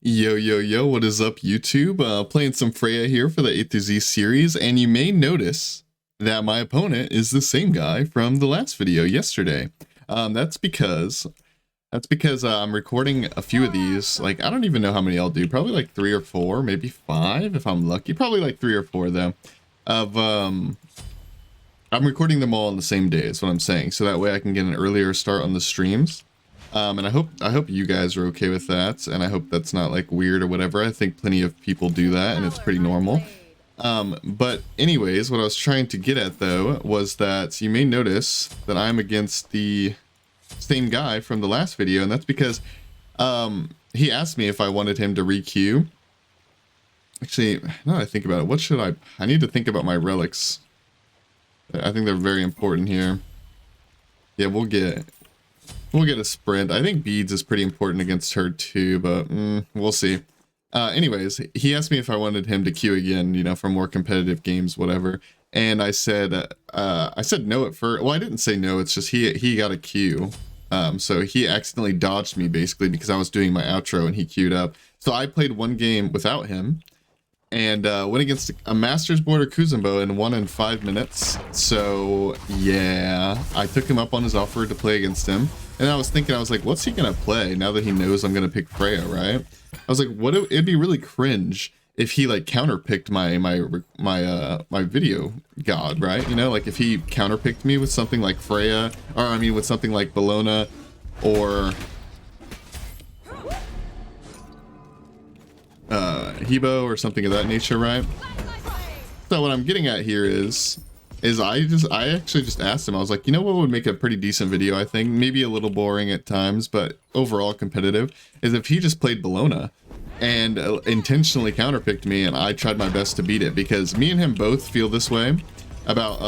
Yo, yo, yo, what is up, YouTube? Playing some Freya here for the A to Z series, and you may notice that my opponent is the same guy from the last video yesterday. That's because I'm recording a few of these. Like, I don't even know how many I'll do. Probably like 3 or 4, maybe 5 if I'm lucky. Probably like 3 or 4 though. I'm recording them all on the same day, is what I'm saying. So that way I can get an earlier start on the streams. And I hope you guys are okay with that, and I hope that's not like weird or whatever. I think plenty of people do that, and it's pretty normal. But anyways, what I was trying to get at though was that you may notice that I'm against the same guy from the last video, and that's because he asked me if I wanted him to re-queue. Actually, now that I think about it, what should I need to think about my relics. I think they're very important here. Yeah, we'll get a sprint. I think beads is pretty important against her too, but we'll see. Anyways, he asked me if I wanted him to queue again, you know, for more competitive games, whatever. And I said no at first. Well, I didn't say no. It's just he got a queue. So he accidentally dodged me basically because I was doing my outro and he queued up. So I played one game without him and went against a Masters border Kuzumbo and won in 5 minutes. So yeah, I took him up on his offer to play against him. And I was thinking, I was like, what's he gonna play now that he knows I'm gonna pick Freya, right? I was like, it'd be really cringe if he like counterpicked my video god, right? You know, like if he counterpicked me with something like Freya, or I mean with something like Bellona, or Hebo or something of that nature, right? So what I'm getting at here is I actually just asked him, I was like, you know what would make a pretty decent video, I think, maybe a little boring at times, but overall competitive, is if he just played Bellona and intentionally counterpicked me and I tried my best to beat it, because me and him both feel this way about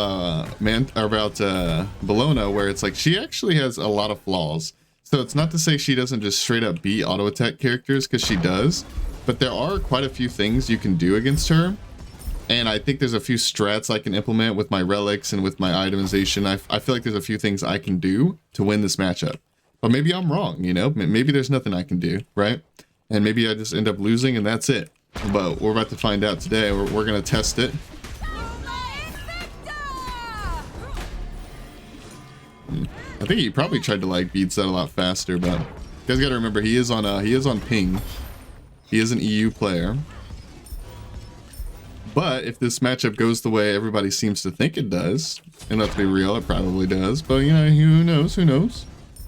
Bellona, where it's like she actually has a lot of flaws. So it's not to say she doesn't just straight up beat auto attack characters, because she does, but there are quite a few things you can do against her. And I think there's a few strats I can implement with my relics and with my itemization. I feel like there's a few things I can do to win this matchup. But maybe I'm wrong, you know? Maybe there's nothing I can do, right? And maybe I just end up losing and that's it. But we're about to find out today. We're going to test it. I think he probably tried to like beat that a lot faster, but you guys got to remember he is on ping. He is an EU player. But if this matchup goes the way everybody seems to think it does, and let's be real, it probably does, but you know, who knows?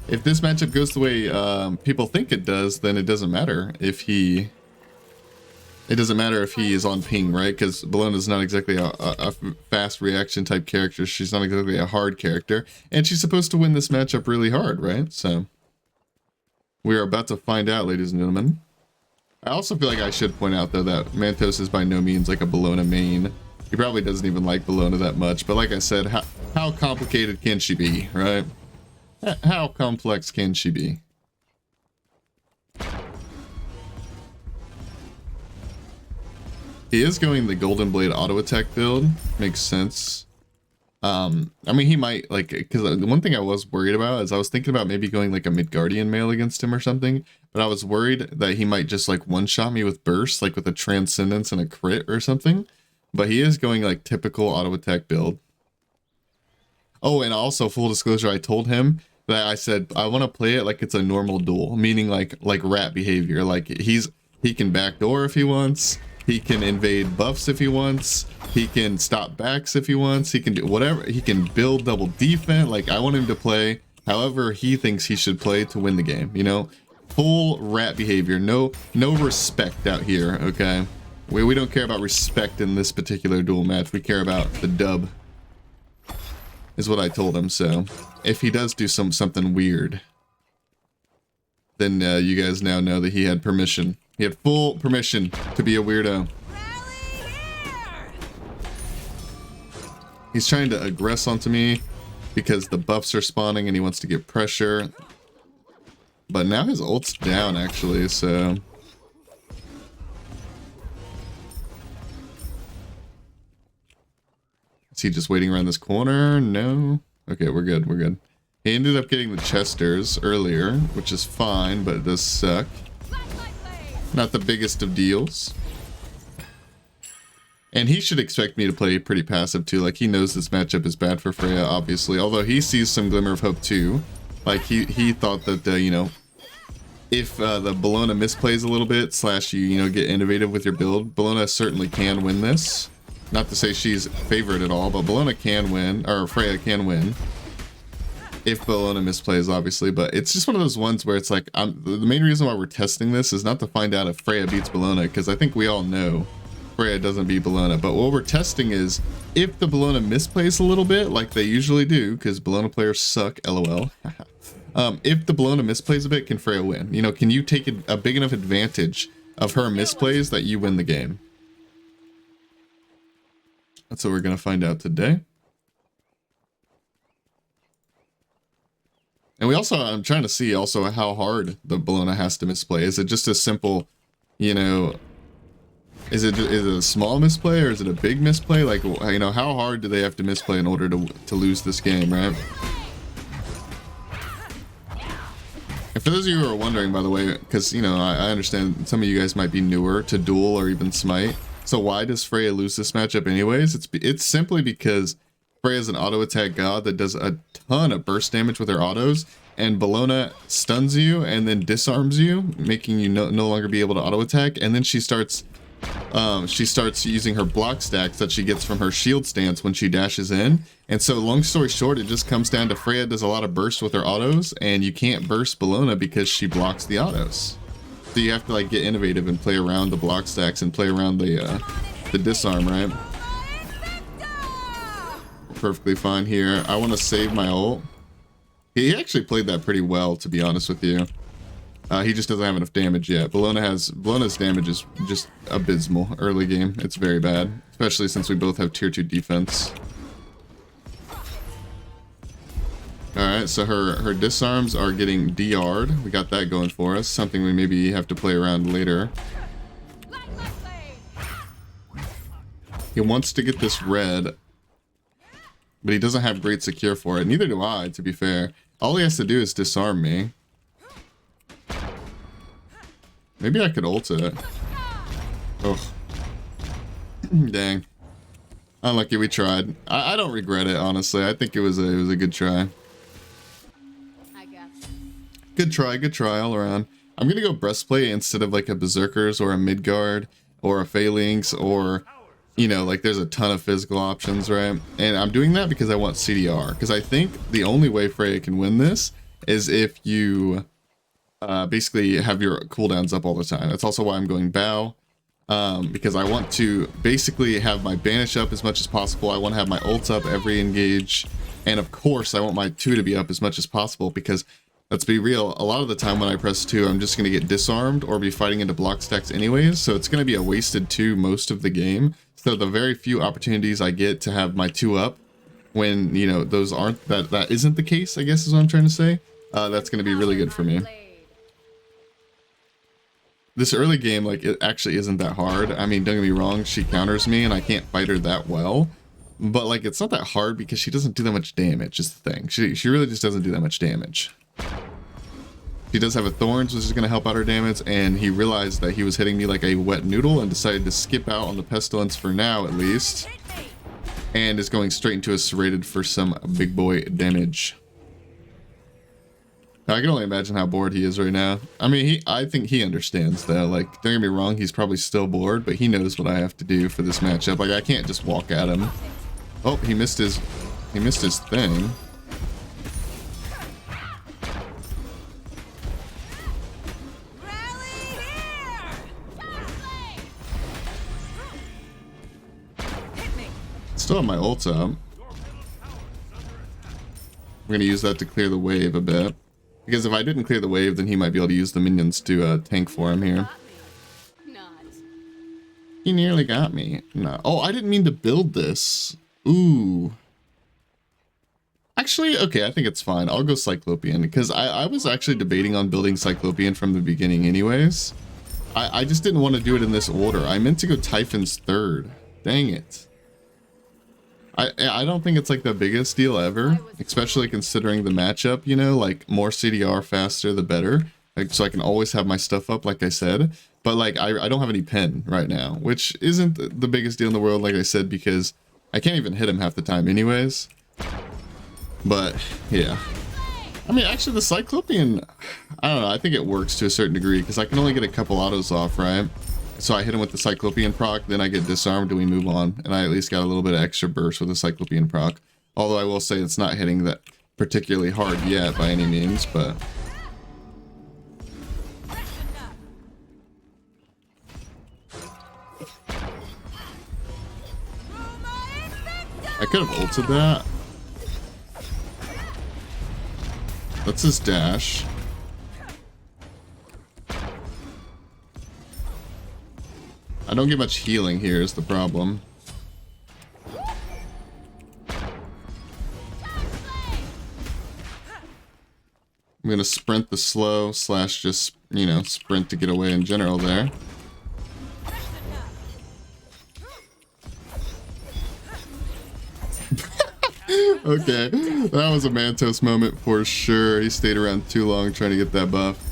If this matchup goes the way people think it does, then it doesn't matter if he is on ping, right? Because Bellona's not exactly a fast reaction type character. She's not exactly a hard character, and she's supposed to win this matchup really hard, right? So we are about to find out, ladies and gentlemen. I also feel like I should point out, though, that Mantos is by no means like a Bellona main. He probably doesn't even like Bellona that much. But like I said, how complicated can she be, right? How complex can she be? He is going the Golden Blade auto attack build. Makes sense. I mean, he might, like, because the one thing I was worried about is I was thinking about maybe going like a Midgardian mail against him or something, but I was worried that he might just like one-shot me with burst, like with a Transcendence and a crit or something, but he is going like typical auto attack build. Oh, and also full disclosure, I told him that I said I want to play it like it's a normal duel, meaning like rat behavior, like he can backdoor if he wants. He can invade buffs if he wants. He can stop backs if he wants. He can do whatever. He can build double defense. Like, I want him to play however he thinks he should play to win the game, you know? Full rat behavior. No respect out here, okay? We don't care about respect in this particular duel match. We care about the dub, is what I told him. So if he does do something weird, then you guys now know that he had permission. He had full permission to be a weirdo. He's trying to aggress onto me because the buffs are spawning and he wants to get pressure. But now his ult's down, actually, so... Is he just waiting around this corner? No? Okay, we're good, we're good. He ended up getting the Chesters earlier, which is fine, but it does suck. Not the biggest of deals. And he should expect me to play pretty passive too. Like, he knows this matchup is bad for Freya, obviously. Although he sees some glimmer of hope too. Like, he thought that, you know, if the Bellona misplays a little bit, slash you know, get innovative with your build, Bellona certainly can win this. Not to say she's favored at all, but Bellona can win, or Freya can win. If Bellona misplays, obviously, but it's just one of those ones where it's like, the main reason why we're testing this is not to find out if Freya beats Bellona, because I think we all know Freya doesn't beat Bellona, but what we're testing is if the Bellona misplays a little bit, like they usually do, because Bellona players suck, lol. If the Bellona misplays a bit, can Freya win? You know, can you take a big enough advantage of her misplays that you win the game? That's what we're going to find out today. And we also, I'm trying to see also how hard the Bellona has to misplay. Is it just a simple, you know, is it a small misplay or is it a big misplay? Like, you know, how hard do they have to misplay in order to lose this game, right? And for those of you who are wondering, by the way, because, you know, I understand some of you guys might be newer to Duel or even Smite. So why does Freya lose this matchup anyways? It's simply because Freya's an auto attack god that does a ton of burst damage with her autos, and Bellona stuns you and then disarms you, making you no longer be able to auto attack, and then she starts using her block stacks that she gets from her shield stance when she dashes in. And so long story short, it just comes down to Freya does a lot of bursts with her autos, and you can't burst Bellona because she blocks the autos. So you have to like get innovative and play around the block stacks and play around the disarm, right? Perfectly fine here. I want to save my ult. He actually played that pretty well, to be honest with you. He just doesn't have enough damage yet. Bellona's damage is just abysmal early game. It's very bad, especially since we both have tier 2 defense. Alright, so her disarms are getting DR'd. We got that going for us. Something we maybe have to play around later. He wants to get this red, but he doesn't have great secure for it. Neither do I, to be fair. All he has to do is disarm me. Maybe I could ult it. Oh. Dang. Unlucky we tried. I don't regret it, honestly. I think it was a good try. Good try all around. I'm gonna go breastplate instead of like a berserkers or a midgard or a phalanx, or, you know, like there's a ton of physical options, right? And I'm doing that because I want CDR, because I think the only way Freya can win this is if you basically have your cooldowns up all the time. That's also why I'm going bow, because I want to basically have my banish up as much as possible. I want to have my ult up every engage, and of course I want my 2 to be up as much as possible, because let's be real, a lot of the time when I press 2, I'm just going to get disarmed or be fighting into block stacks anyways, so it's going to be a wasted 2 most of the game. So the very few opportunities I get to have my 2 up, when, you know, those aren't, that isn't the case, I guess is what I'm trying to say, that's going to be really good for me. This early game, like, it actually isn't that hard. I mean, don't get me wrong, she counters me and I can't fight her that well, but like, it's not that hard because she doesn't do that much damage, is the thing. She really just doesn't do that much damage. She does have a Thorns, which is going to help out her damage, and he realized that he was hitting me like a wet noodle and decided to skip out on the Pestilence for now, at least, and is going straight into a Serrated for some big boy damage. I can only imagine how bored he is right now. I mean, I think he understands though. Like, don't get me wrong, he's probably still bored, but he knows what I have to do for this matchup. Like, I can't just walk at him. Oh, he missed his thing. Still have my ult up. I'm gonna use that to clear the wave a bit, because if I didn't clear the wave, then he might be able to use the minions to tank for him here. He nearly got me. No. Oh, I didn't mean to build this. Ooh. Actually, okay, I think it's fine. I'll go Cyclopean, because I was actually debating on building Cyclopean from the beginning anyways. I just didn't want to do it in this order. I meant to go Typhon's third. Dang it. I don't think it's like the biggest deal ever, especially considering the matchup, you know, like more CDR faster the better. like, so I can always have my stuff up, like I said. But like I don't have any pen right now, which isn't the biggest deal in the world, like I said, because I can't even hit him half the time anyways. But yeah, I mean, actually the Cyclopean, I don't know, I think it works to a certain degree because I can only get a couple autos off, right? So I hit him with the Cyclopean proc, then I get disarmed and we move on, and I at least got a little bit of extra burst with the Cyclopean proc. Although I will say it's not hitting that particularly hard yet by any means, but I could have ulted that. That's his dash. I don't get much healing here is the problem. I'm gonna sprint the slow slash just, you know, sprint to get away in general there. Okay, that was a Mantos moment for sure. He stayed around too long trying to get that buff.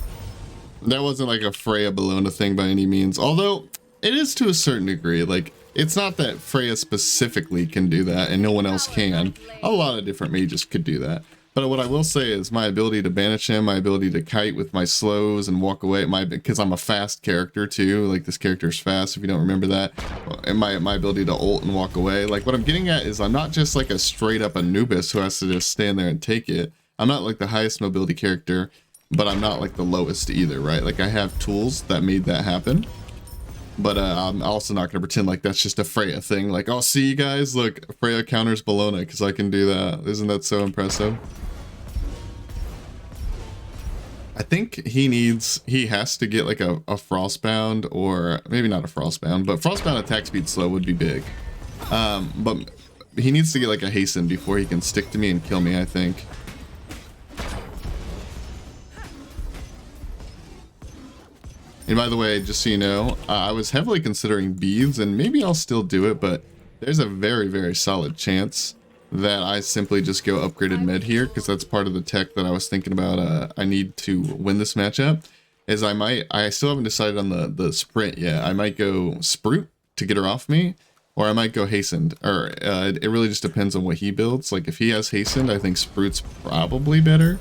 That wasn't like a Freya Bellona thing by any means, although it is to a certain degree. Like, it's not that Freya specifically can do that and no one else can. A lot of different mages could do that. But what I will say is my ability to banish him, my ability to kite with my slows and walk away, because I'm a fast character too, like this character is fast if you don't remember that, and my ability to ult and walk away. Like what I'm getting at is I'm not just like a straight up Anubis who has to just stand there and take it. I'm not like the highest mobility character, but I'm not like the lowest either, right? Like I have tools that made that happen. But I'm also not going to pretend like that's just a Freya thing. Like, oh, see you guys, look, Freya counters Bellona because I can do that. Isn't that so impressive? I think he has to get like a Frostbound, or maybe not a Frostbound, but Frostbound attack speed slow would be big. But he needs to get like a Hasten before he can stick to me and kill me, I think. And by the way, just so you know, I was heavily considering beads, and maybe I'll still do it, but there's a very, very solid chance that I simply just go upgraded med here, because that's part of the tech that I was thinking about. I need to win this matchup. Is I still haven't decided on the sprint yet. I might go Sprute to get her off me, or I might go Hastened, or it really just depends on what he builds. Like if he has Hastened, I think Sprute's probably better.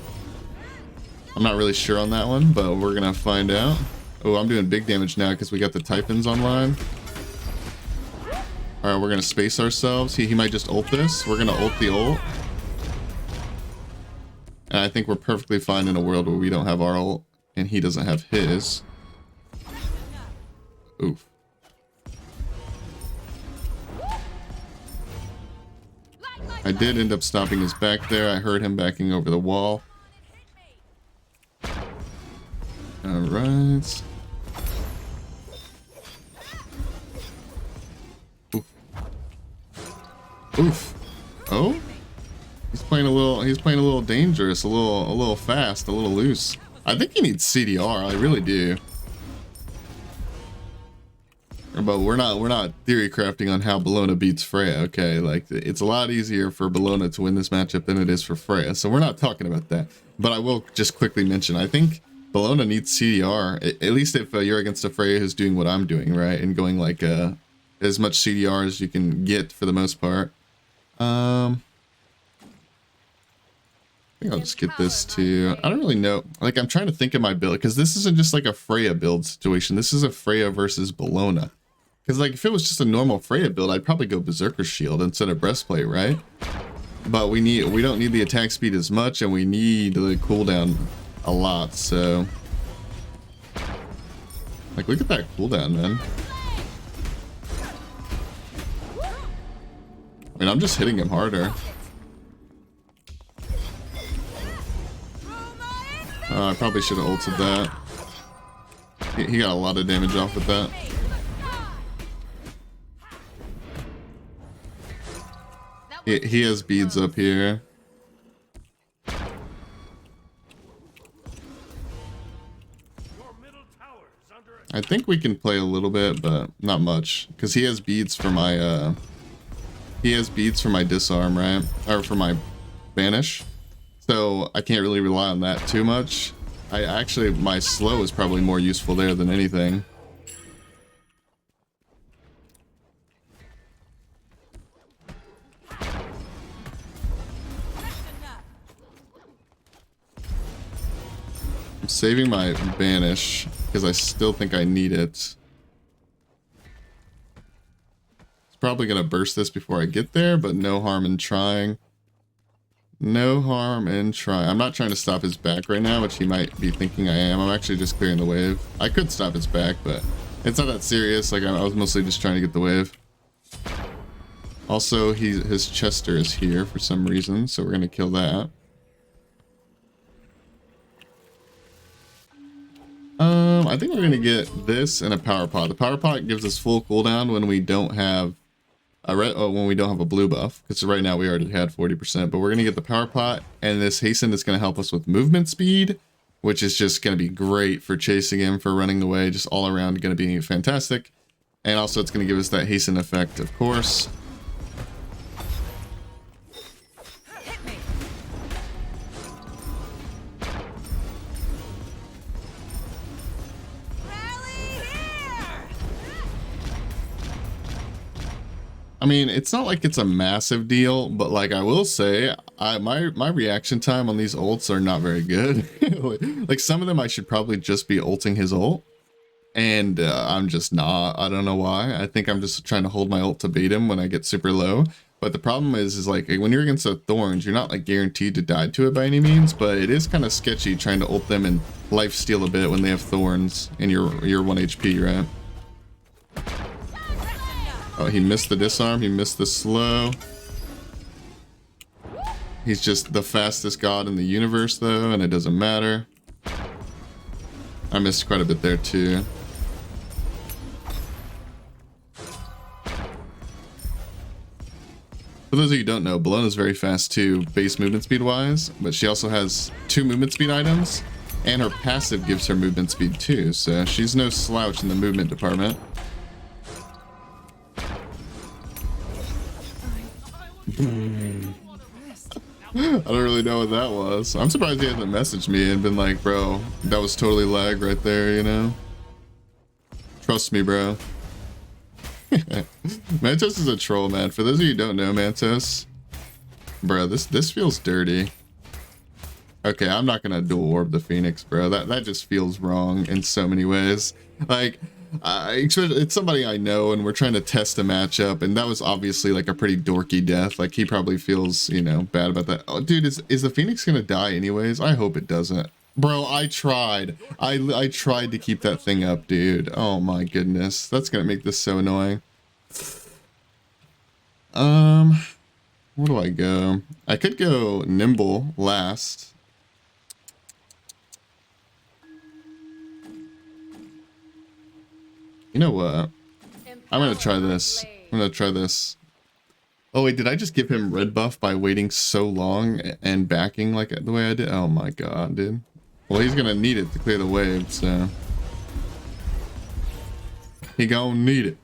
I'm not really sure on that one, but we're gonna find out. Oh, I'm doing big damage now because we got the Typhons online. Alright, we're gonna space ourselves. He might just ult this. We're gonna ult the ult. And I think we're perfectly fine in a world where we don't have our ult and he doesn't have his. Oof. I did end up stopping his back there. I heard him backing over the wall. Alright. Oof. Oh? He's playing a little dangerous, a little fast, a little loose. I think he needs CDR, I really do. But we're not theory crafting on how Bellona beats Freya, okay? Like it's a lot easier for Bellona to win this matchup than it is for Freya. So we're not talking about that. But I will just quickly mention, I think Bellona needs CDR, at least if you're against a Freya who's doing what I'm doing, right? And going like as much CDR as you can get for the most part. I think I'll just get this to, I don't really know, like I'm trying to think of my build, because this isn't just like a Freya build situation, this is a Freya versus Bellona. Because like if it was just a normal Freya build, I'd probably go Berserker Shield instead of Breastplate, right? But we don't need the attack speed as much, and we need the cooldown a lot, so like look at that cooldown, man. I mean, I'm just hitting him harder. I probably should have ulted that. He got a lot of damage off with that. He has beads up here. I think we can play a little bit, but not much, because he has beads for my disarm, right? Or for my banish. So I can't really rely on that too much. I actually, my slow is probably more useful there than anything. I'm saving my banish because I still think I need it. It's probably gonna burst this before I get there, but no harm in trying. No harm in trying. I'm not trying to stop his back right now, which he might be thinking I am. I'm actually just clearing the wave. I could stop his back, but it's not that serious. Like, I was mostly just trying to get the wave. Also, his Chester is here for some reason, so we're gonna kill that. I think we're gonna get this and a power pot. The power pot gives us full cooldown when we don't have a blue buff, because right now we already had 40%, but we're gonna get the power pot, and this hasten is gonna help us with movement speed, which is just gonna be great for chasing him, for running away, just all around gonna be fantastic. And also it's gonna give us that hasten effect, of course. I mean, it's not like it's a massive deal, but like I will say, my reaction time on these ults are not very good. Like some of them I should probably just be ulting his ult, and I'm just not. I don't know why. I think I'm just trying to hold my ult to bait him when I get super low. But the problem is like when you're against the thorns, you're not like guaranteed to die to it by any means, but it is kind of sketchy trying to ult them and life steal a bit when they have thorns and you're 1 HP, right? Oh, he missed the disarm, he missed the slow. He's just the fastest god in the universe though, and it doesn't matter. I missed quite a bit there too. For those of you who don't know, Bellona's very fast too, base movement speed wise, but she also has 2 movement speed items, and her passive gives her movement speed too, so she's no slouch in the movement department. I don't really know what that was. I'm surprised he hasn't messaged me and been like, bro, that was totally lag right there, you know? Trust me, bro. Mantos is a troll, man. For those of you who don't know Mantos, bro, this feels dirty. Okay, I'm not gonna dual orb the Phoenix, bro. That just feels wrong in so many ways. Like, it's somebody I know, and we're trying to test a matchup, and that was obviously like a pretty dorky death. Like, he probably feels, you know, bad about that. Oh, dude, is the Phoenix gonna die anyways? I hope it doesn't. Bro, I tried. I tried to keep that thing up, dude. Oh my goodness. That's gonna make this so annoying. Where do I go? I could go Nimble last. You know what? I'm gonna try this. I'm gonna try this. Oh wait, did I just give him red buff by waiting so long and backing like the way I did? Oh my god, dude. Well, he's gonna need it to clear the wave, so he gonna need it.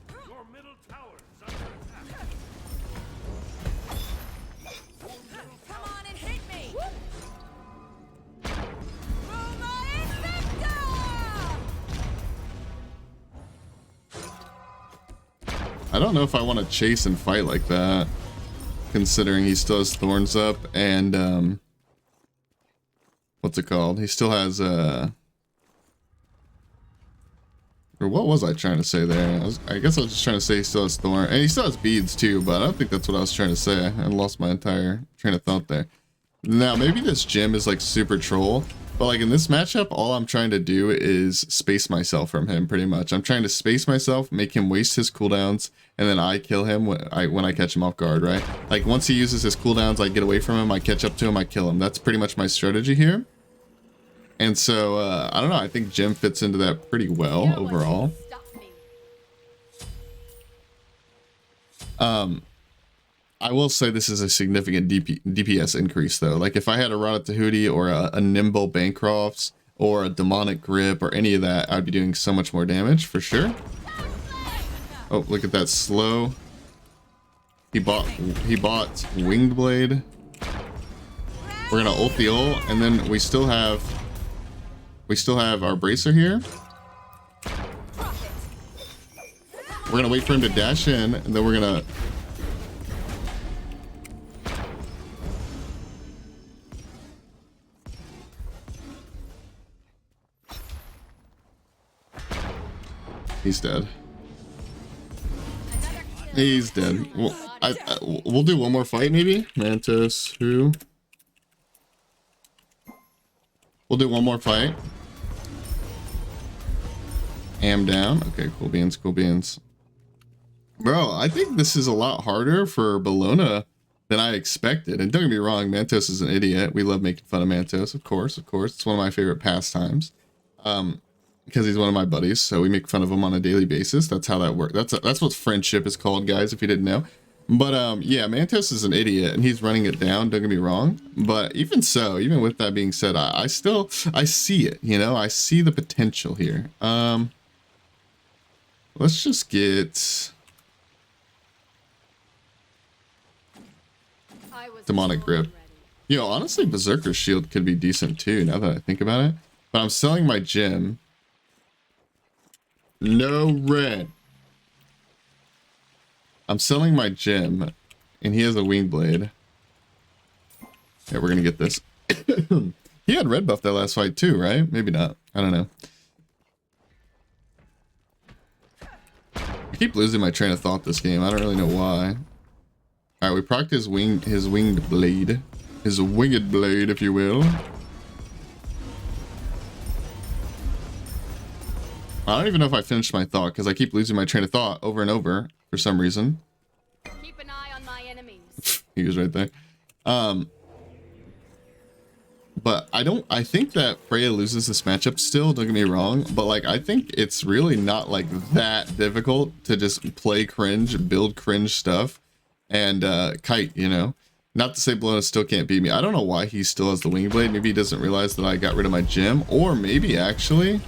I don't know if I want to chase and fight like that, considering he still has thorns up and what's it called? He still has or what was I trying to say there? I guess I was just trying to say he still has thorn, and he still has beads too, but I don't think that's what I was trying to say. I lost my entire train of thought there. Now maybe this gym is like super troll, but like in this matchup, all I'm trying to do is space myself from him pretty much. I'm trying to space myself, make him waste his cooldowns, and then I kill him when I catch him off guard, right? Like once he uses his cooldowns, I get away from him, I catch up to him, I kill him. That's pretty much my strategy here. And so, I don't know, I think Jim fits into that pretty well overall. I will say this is a significant DPS increase though. Like if I had a Rod Tahuti or a Nimble Bancrofts or a Demonic Grip or any of that, I'd be doing so much more damage for sure. Oh, look at that slow. He bought Winged Blade. We're gonna ult the ult, and then we still have We still have our bracer here. We're gonna wait for him to dash in, and then we're gonna... He's dead. He's dead. Well, we'll do one more fight maybe. Mantis, who? We'll do one more fight. Am down. Okay, cool beans, cool beans. Bro, I think this is a lot harder for Bologna than I expected. And don't get me wrong, Mantos is an idiot. We love making fun of Mantos, of course, of course. It's one of my favorite pastimes. Because he's one of my buddies, so we make fun of him on a daily basis. That's how that works. That's what friendship is called, guys, if you didn't know. But yeah, Mantos is an idiot and he's running it down, don't get me wrong. But even so, even with that being said, I see it, you know, I see the potential here. Let's just get Demonic Grip. You know, honestly, Berserker's Shield could be decent too, now that I think about it. But I'm selling my gem. No red. I'm selling my gem, and he has a wing blade. Yeah, we're gonna get this. He had red buff that last fight too, right? Maybe not. I don't know. I keep losing my train of thought this game. I don't really know why. All right, we procced his winged blade, his winged blade, if you will. I don't even know if I finished my thought because I keep losing my train of thought over and over for some reason. Keep an eye on my enemies. He was right there. But I think that Freya loses this matchup still, don't get me wrong, but like I think it's really not like that difficult to just play cringe, build cringe stuff and kite, you know. Not to say Bologna still can't beat me. I don't know why he still has the wing blade. Maybe he doesn't realize that I got rid of my gem, or maybe actually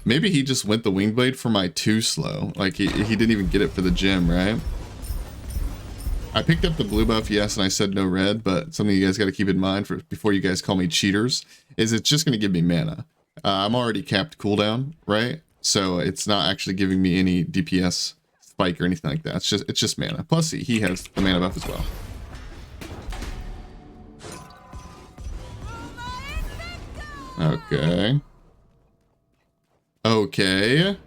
maybe he just went the wing blade for my too slow. Like he didn't even get it for the gem, right? I picked up the blue buff, yes, and I said no red, but something you guys got to keep in mind for before you guys call me cheaters is it's just going to give me mana. I'm already capped cooldown, right? So it's not actually giving me any DPS spike or anything like that. It's just mana. Plus he has the mana buff as well. Okay. Okay.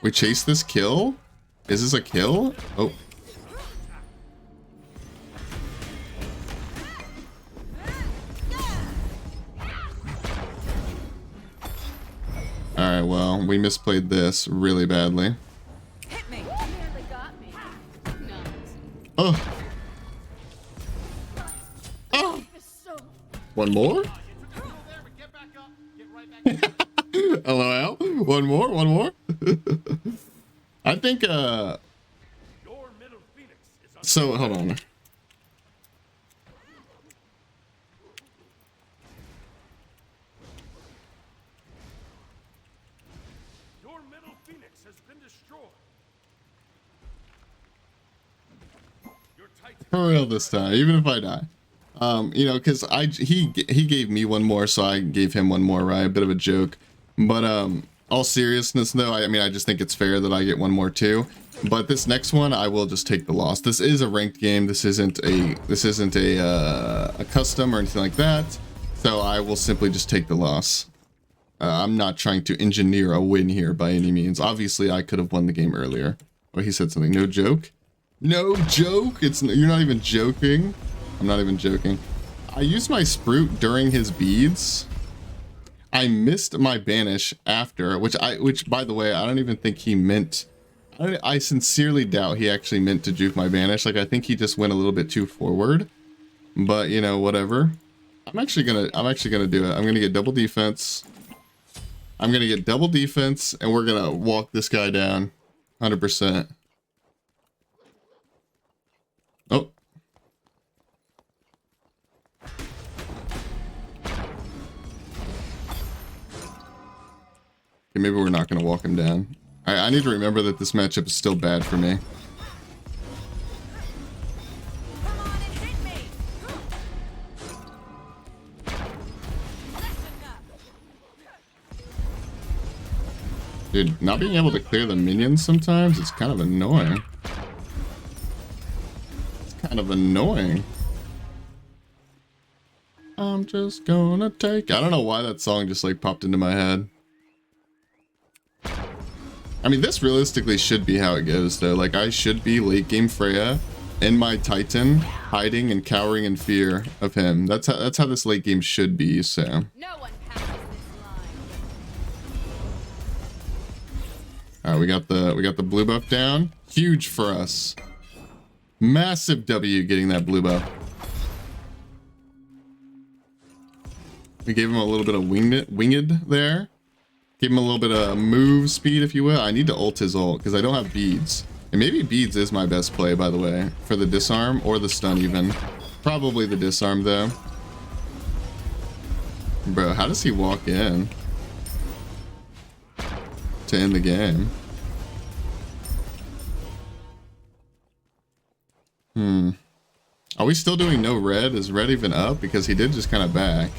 We chase this kill? Is this a kill? Oh. Alright, well, we misplayed this really badly. Hit me. Got me. Oh. Oh. One more? LOL. One more. I think, so, hold on. Your middle phoenix has been destroyed. For real this time, even if I die. You know, because he gave me one more, so I gave him one more, right? A bit of a joke. But all seriousness though, I mean, I just think it's fair that I get one more too. But this next one, I will just take the loss. This is a ranked game. This isn't a custom or anything like that. So I will simply just take the loss. I'm not trying to engineer a win here by any means. Obviously, I could have won the game earlier. Oh, he said something. No joke. No joke. You're not even joking. I'm not even joking. I used my Sprout during his beads. I missed my banish after, which by the way, I don't even think he meant. I sincerely doubt he actually meant to juke my banish. Like I think he just went a little bit too forward. But you know, whatever. I'm actually gonna do it. I'm gonna get double defense. I'm gonna get double defense, and we're gonna walk this guy down, 100%. Oh. Okay, maybe we're not going to walk him down. I need to remember that this matchup is still bad for me. Come on and hit me. Dude, not being able to clear the minions sometimes, it's kind of annoying. It's kind of annoying. I'm just gonna take... I don't know why that song just like popped into my head. I mean, this realistically should be how it goes though. Like, I should be late game Freya in my Titan, hiding and cowering in fear of him. That's how this late game should be, so... No one passes this line. Alright, we got the blue buff down. Huge for us. Massive W getting that blue buff. We gave him a little bit of winged there. Give him a little bit of move speed, if you will. I need to ult his ult because I don't have beads. And maybe beads is my best play, by the way, for the disarm or the stun even. Probably the disarm though. Bro, how does he walk in to end the game? Are we still doing no red? Is red even up? Because he did just kind of back.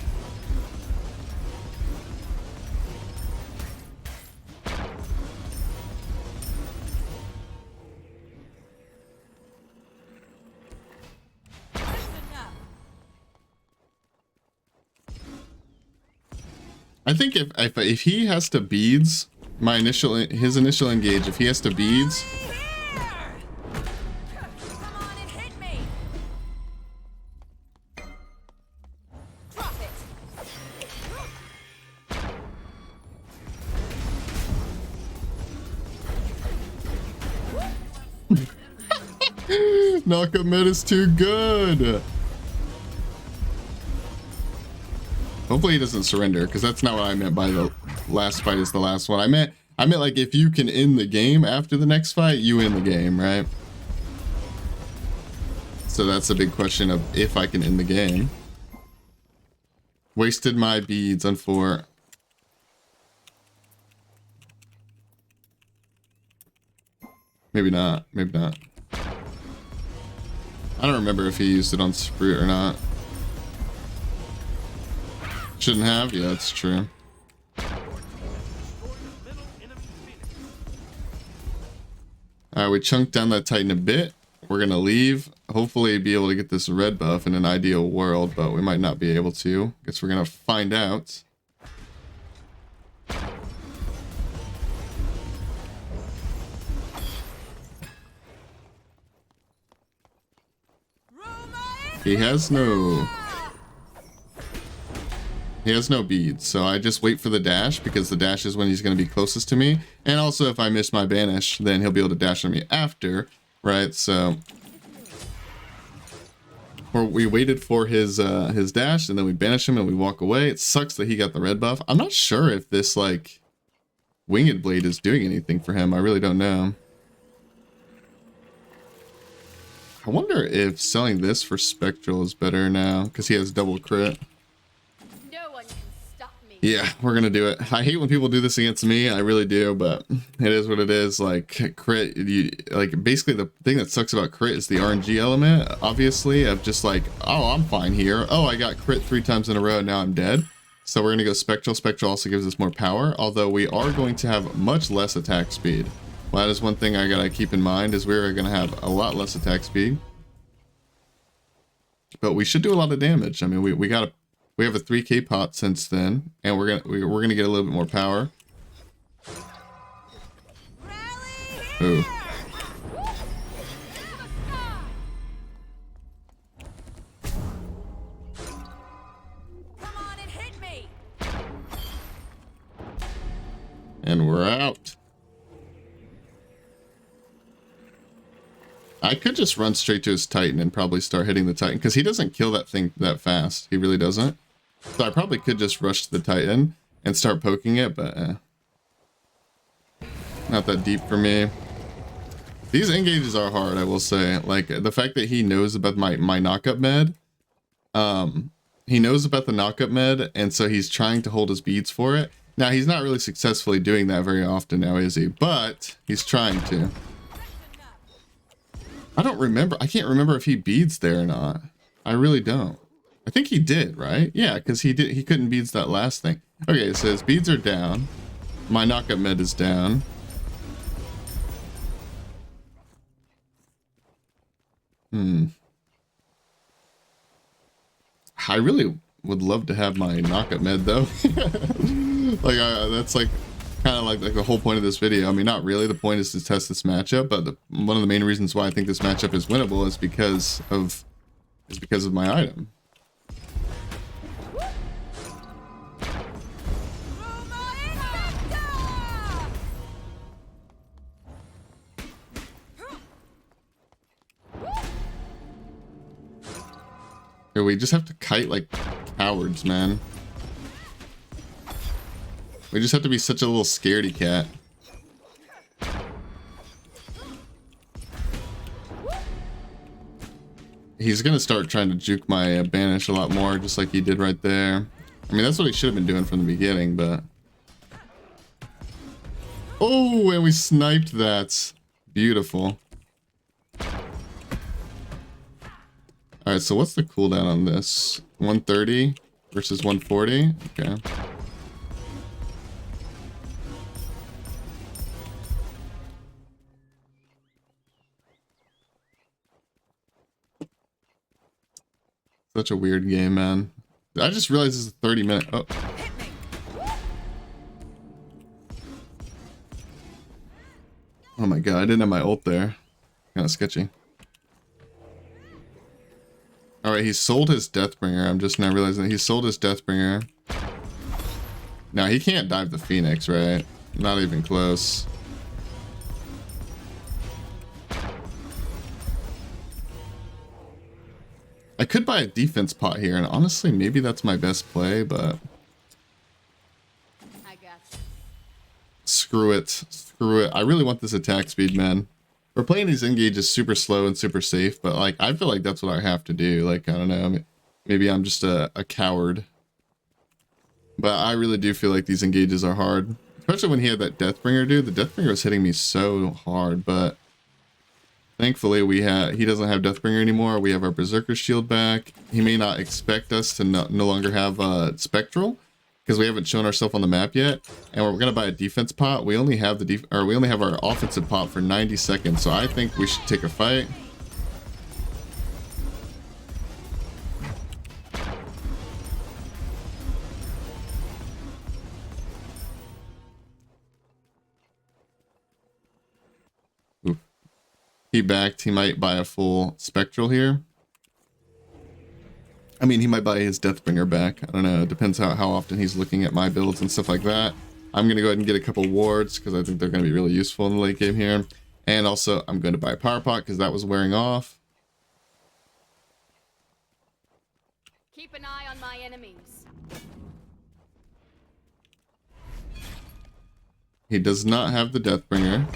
I think if he has to beads, his initial engage, if he has to beads, Come on and hit me. Drop it. knockup mid is too good. Hopefully he doesn't surrender, because that's not what I meant by the last fight is the last one. I meant like if you can end the game after the next fight, you end the game, right? So that's a big question of if I can end the game. Wasted my beads on 4. Maybe not. Maybe not. I don't remember if he used it on Sprue or not. Shouldn't have? Yeah, that's true. Alright, we chunked down that Titan a bit. We're gonna leave. Hopefully be able to get this red buff in an ideal world, but we might not be able to. Guess we're gonna find out. He has no beads, so I just wait for the dash, because the dash is when he's going to be closest to me. And also, if I miss my banish, then he'll be able to dash on me after, right? So we waited for his dash, and then we banish him and we walk away. It sucks that he got the red buff. I'm not sure if this like winged blade is doing anything for him. I really don't know. I wonder if selling this for Spectral is better now, because he has double crit. No one can stop me. Yeah, we're gonna do it. I hate when people do this against me. I really do, but it is what it is. Like crit, like basically the thing that sucks about crit is the RNG element, obviously, of just like, oh, I'm fine here. Oh, I got crit 3 times in a row, now I'm dead. So we're gonna go Spectral. Spectral also gives us more power, although we are going to have much less attack speed. Well, that is one thing I gotta keep in mind, is we're gonna have a lot less attack speed. But we should do a lot of damage. I mean, we have a 3k pot since then, and we're gonna get a little bit more power. Ooh. Come on and hit me. And we're out. I could just run straight to his Titan and probably start hitting the Titan, because he doesn't kill that thing that fast. He really doesn't. So I probably could just rush to the Titan and start poking it, but not that deep for me. These engages are hard, I will say. Like, the fact that he knows about my knockup med. He knows about the knockup med, and so he's trying to hold his beads for it. Now, he's not really successfully doing that very often now, is he? But he's trying to. I don't remember. I can't remember if he beads there or not. I really don't. I think he did, right? Yeah, because he couldn't beads that last thing. Okay, so his beads are down. My knockup med is down. I really would love to have my knockup med though. Like that's like kind of like the whole point of this video. I mean, not really. The point is to test this matchup, but one of the main reasons why I think this matchup is winnable is because of my item. Here, we just have to kite like cowards, man. We just have to be such a little scaredy cat. He's gonna start trying to juke my banish a lot more, just like he did right there. I mean, that's what he should have been doing from the beginning, but... Oh, and we sniped that. Beautiful. Alright, so what's the cooldown on this? 130 versus 140? Okay. Such a weird game, man. I just realized this is a 30-minute... Oh. Oh my god, I didn't have my ult there. Kind of sketchy. Alright, he sold his Deathbringer. I'm just now realizing that he sold his Deathbringer. Now, he can't dive the Phoenix, right? Not even close. I could buy a defense pot here, and honestly, maybe that's my best play, but... I got you. Screw it. Screw it. I really want this attack speed, man. We're playing these engages super slow and super safe, but like I feel like that's what I have to do. Like, I don't know, maybe I'm just a coward. But I really do feel like these engages are hard. Especially when he had that Deathbringer, dude. The Deathbringer was hitting me so hard, but thankfully he doesn't have Deathbringer anymore. We have our Berserker shield back. He may not expect us to no longer have Spectral, because we haven't shown ourselves on the map yet, and we're gonna buy a defense pot. We only have we only have our offensive pot for 90 seconds, so I think we should take a fight. Oof. He backed. He might buy a full Spectral here. I mean, he might buy his Deathbringer back. I don't know. It depends how often he's looking at my builds and stuff like that. I'm going to go ahead and get a couple wards because I think they're going to be really useful in the late game here. And also, I'm going to buy a power pot because that was wearing off. Keep an eye on my enemies. He does not have the Deathbringer.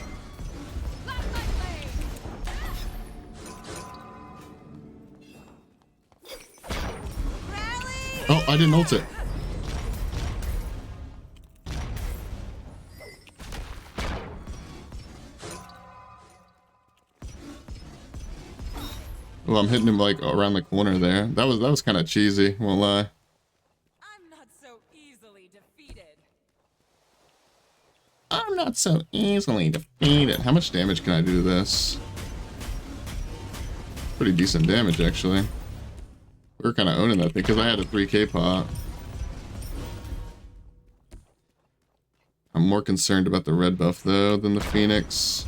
Oh, I didn't ult it. Well, I'm hitting him like around the corner there. That was kind of cheesy, won't lie. I'm not so easily defeated. I'm not so easily defeated. How much damage can I do to this? Pretty decent damage, actually. We're kind of owning that thing because I had a 3k pot. I'm more concerned about the red buff though than the Phoenix.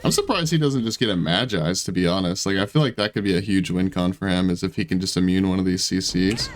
I'm surprised he doesn't just get a Magi's, to be honest. Like, I feel like that could be a huge win con for him, is if he can just immune one of these CCs.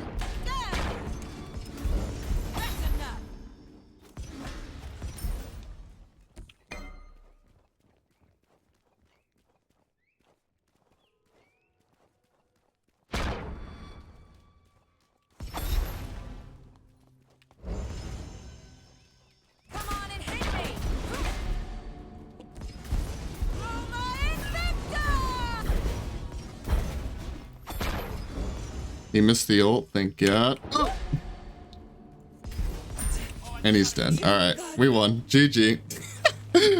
He missed the ult, thank God. Oh. And he's dead. Alright, we won. GG.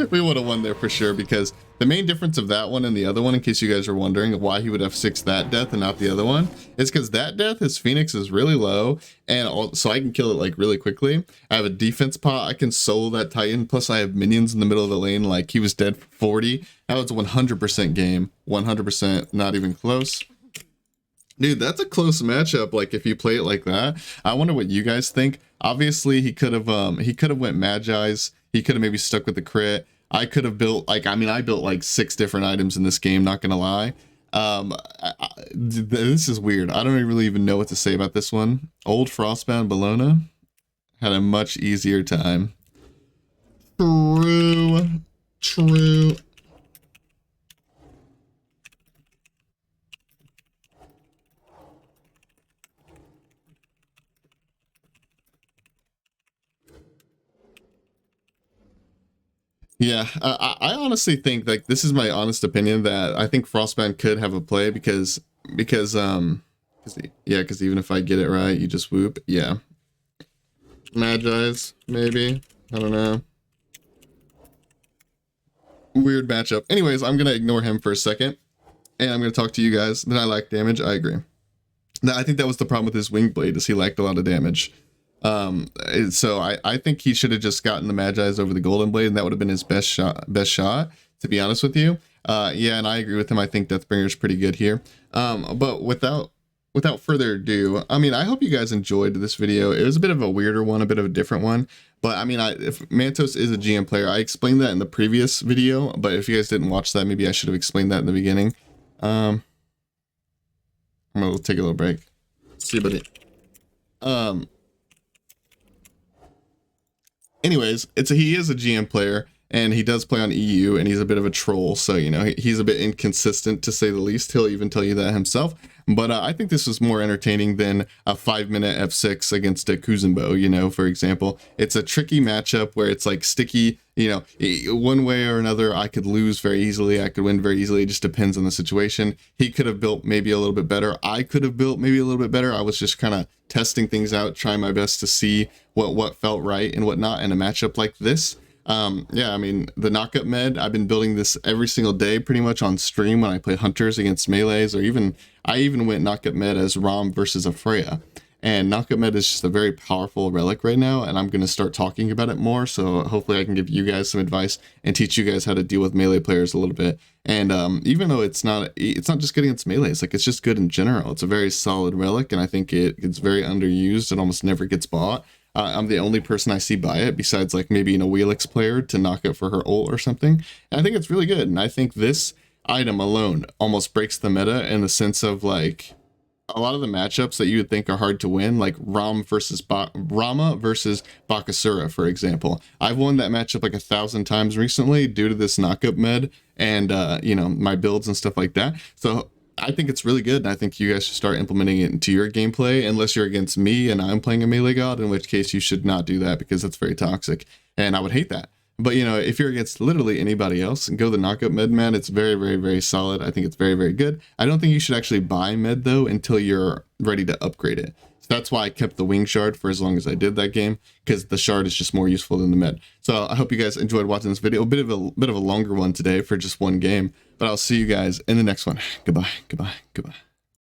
We would have won there for sure, because the main difference of that one and the other one, in case you guys are wondering why he would F6 that death and not the other one, is because that death, his Phoenix is really low, and so I can kill it like really quickly. I have a defense pot, I can solo that Titan, plus I have minions in the middle of the lane. Like, he was dead for 40. That was a 100% game, 100%, not even close. Dude, that's a close matchup. Like, if you play it like that, I wonder what you guys think. Obviously, he could have went Magi's. He could have maybe stuck with the crit. I could have built, like, I mean, I built like 6 different items in this game, not gonna lie. This is weird. I don't really even know what to say about this one. Old Frostbound Bologna had a much easier time. True. Yeah, I honestly think, like, this is my honest opinion, that I think Frostbound could have a play because even if I get it right, you just whoop. Yeah, Magi's maybe, I don't know. Weird matchup. Anyways, I'm gonna ignore him for a second, and I'm gonna talk to you guys. Then I lack damage. I agree. I think that was the problem with his wing blade, is he lacked a lot of damage. So I think he should have just gotten the Magi's over the Golden Blade, and that would have been his best shot, to be honest with you. Yeah, and I agree with him. I think Deathbringer's pretty good here. But without further ado, I mean, I hope you guys enjoyed this video. It was a bit of a weirder one, a bit of a different one. But I mean, if Mantos is a GM player, I explained that in the previous video, but if you guys didn't watch that, maybe I should have explained that in the beginning. I'm gonna take a little break. See, buddy. Anyways, he is a GM player, and he does play on EU, and he's a bit of a troll, so, you know, he's a bit inconsistent, to say the least. He'll even tell you that himself. But I think this was more entertaining than a 5-minute F6 against a Kuzenbo, you know, for example. It's a tricky matchup where it's like sticky, you know, one way or another. I could lose very easily, I could win very easily. It just depends on the situation. He could have built maybe a little bit better. I could have built maybe a little bit better. I was just kind of testing things out, trying my best to see what felt right and whatnot in a matchup like this. Yeah, I mean, the knockup med, I've been building this every single day pretty much on stream when I play hunters against melees, or I even went knockup med as Rom versus a Freya. And knockup med is just a very powerful relic right now, and I'm going to start talking about it more, so hopefully I can give you guys some advice and teach you guys how to deal with melee players a little bit. And even though it's not just good against melees, like, it's just good in general. It's a very solid relic, and I think it's very underused. It almost never gets bought. I'm the only person I see buy it, besides like maybe an Awelix player to knock it for her ult or something. And I think it's really good, and I think this item alone almost breaks the meta in the sense of, like, a lot of the matchups that you would think are hard to win, like Rama versus Bakasura, for example. I've won that matchup like 1,000 times recently due to this knockup med and, you know, my builds and stuff like that. So I think it's really good, and I think you guys should start implementing it into your gameplay, unless you're against me and I'm playing a melee god, in which case you should not do that, because that's very toxic, and I would hate that. But, you know, if you're against literally anybody else, go the knockup med, man. It's very, very, very solid. I think it's very, very good. I don't think you should actually buy med, though, until you're ready to upgrade it. So that's why I kept the wing shard for as long as I did that game, because the shard is just more useful than the med. So I hope you guys enjoyed watching this video. A bit of a longer one today for just one game, but I'll see you guys in the next one. Goodbye, goodbye, goodbye.